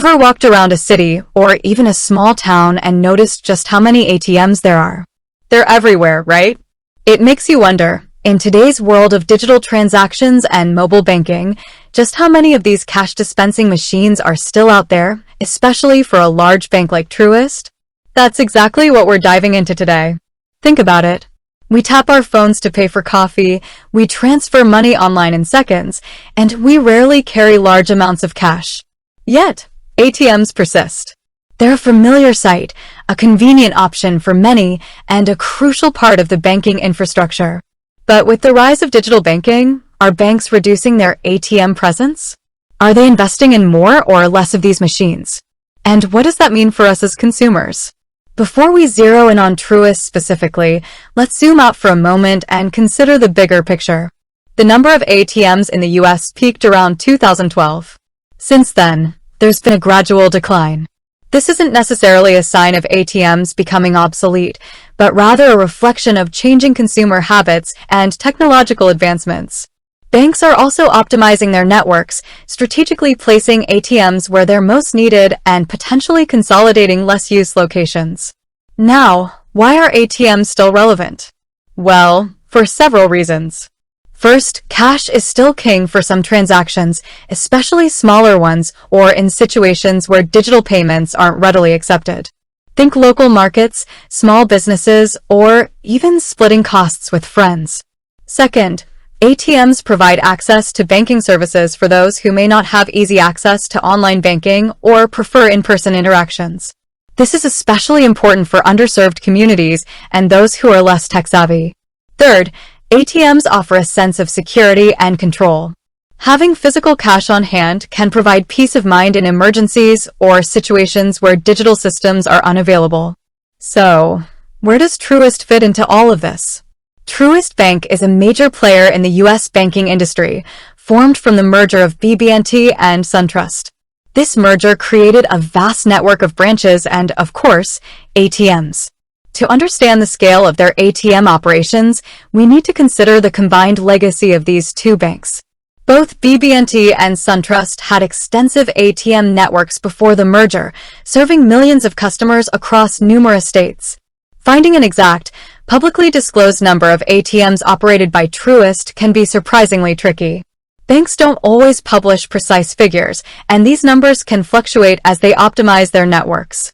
Ever walked around a city or even a small town and noticed just how many ATMs there are? They're everywhere, right? It makes you wonder, in today's world of digital transactions and mobile banking, just how many of these cash dispensing machines are still out there, especially for a large bank like Truist? That's exactly what we're diving into today. Think about it. We tap our phones to pay for coffee, we transfer money online in seconds, and we rarely carry large amounts of cash. Yet, ATMs persist. They're a familiar sight, a convenient option for many, and a crucial part of the banking infrastructure. But with the rise of digital banking, are banks reducing their ATM presence? Are they investing in more or less of these machines? And what does that mean for us as consumers? Before we zero in on Truist specifically, let's zoom out for a moment and consider the bigger picture. The number of ATMs in the US peaked around 2012. Since then, there's been a gradual decline. This isn't necessarily a sign of ATMs becoming obsolete, but rather a reflection of changing consumer habits and technological advancements. Banks are also optimizing their networks, strategically placing ATMs where they're most needed and potentially consolidating less-used locations. Now, why are ATMs still relevant? Well, for several reasons. First, cash is still king for some transactions, especially smaller ones or in situations where digital payments aren't readily accepted. Think local markets, small businesses, or even splitting costs with friends. Second, ATMs provide access to banking services for those who may not have easy access to online banking or prefer in-person interactions. This is especially important for underserved communities and those who are less tech-savvy. Third, ATMs offer a sense of security and control. Having physical cash on hand can provide peace of mind in emergencies or situations where digital systems are unavailable. So, where does Truist fit into all of this? Truist Bank is a major player in the US banking industry, formed from the merger of BB&T and SunTrust. This merger created a vast network of branches and, of course, ATMs. To understand the scale of their ATM operations, we need to consider the combined legacy of these two banks. Both BB&T and SunTrust had extensive ATM networks before the merger, serving millions of customers across numerous states. Finding an exact, publicly disclosed number of ATMs operated by Truist can be surprisingly tricky. Banks don't always publish precise figures, and these numbers can fluctuate as they optimize their networks.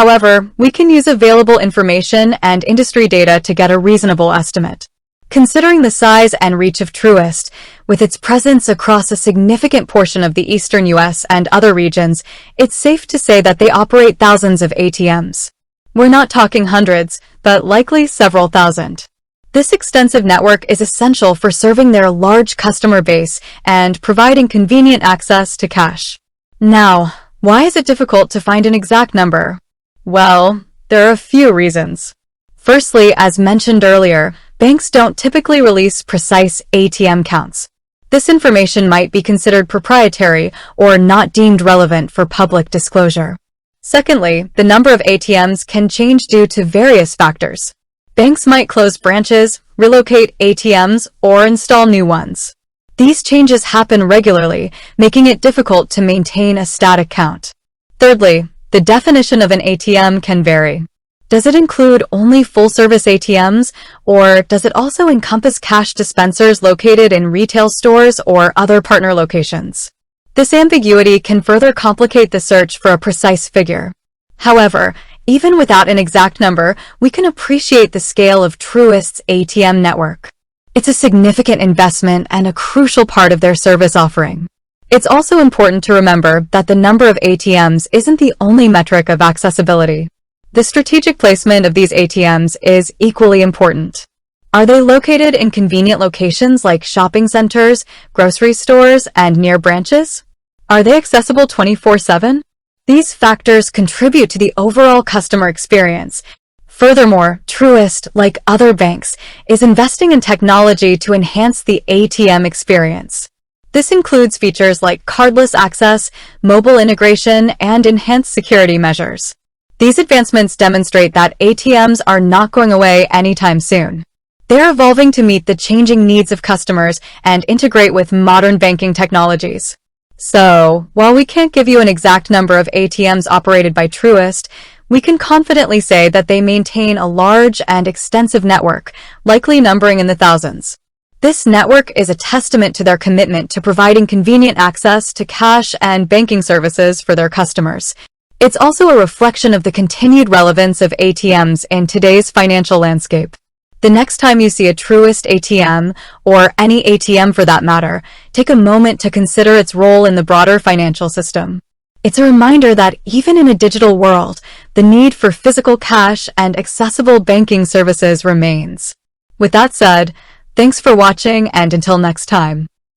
However, we can use available information and industry data to get a reasonable estimate. Considering the size and reach of Truist, with its presence across a significant portion of the eastern US and other regions, it's safe to say that they operate thousands of ATMs. We're not talking hundreds, but likely several thousand. This extensive network is essential for serving their large customer base and providing convenient access to cash. Now, why is it difficult to find an exact number? Well, there are a few reasons. Firstly, as mentioned earlier, banks don't typically release precise ATM counts. This information might be considered proprietary or not deemed relevant for public disclosure. Secondly, the number of ATMs can change due to various factors. Banks might close branches, relocate ATMs, or install new ones. These changes happen regularly, making it difficult to maintain a static count. Thirdly, the definition of an ATM can vary. Does it include only full-service ATMs, or does it also encompass cash dispensers located in retail stores or other partner locations? This ambiguity can further complicate the search for a precise figure. However, even without an exact number, we can appreciate the scale of Truist's ATM network. It's a significant investment and a crucial part of their service offering. It's also important to remember that the number of ATMs isn't the only metric of accessibility. The strategic placement of these ATMs is equally important. Are they located in convenient locations like shopping centers, grocery stores, and near branches? Are they accessible 24/7? These factors contribute to the overall customer experience. Furthermore, Truist, like other banks, is investing in technology to enhance the ATM experience. This includes features like cardless access, mobile integration, and enhanced security measures. These advancements demonstrate that ATMs are not going away anytime soon. They're evolving to meet the changing needs of customers and integrate with modern banking technologies. So, while we can't give you an exact number of ATMs operated by Truist, we can confidently say that they maintain a large and extensive network, likely numbering in the thousands. This network is a testament to their commitment to providing convenient access to cash and banking services for their customers. It's also a reflection of the continued relevance of ATMs in today's financial landscape. The next time you see a Truist ATM, or any ATM for that matter, take a moment to consider its role in the broader financial system. It's a reminder that even in a digital world, the need for physical cash and accessible banking services remains. With that said, thanks for watching, and until next time.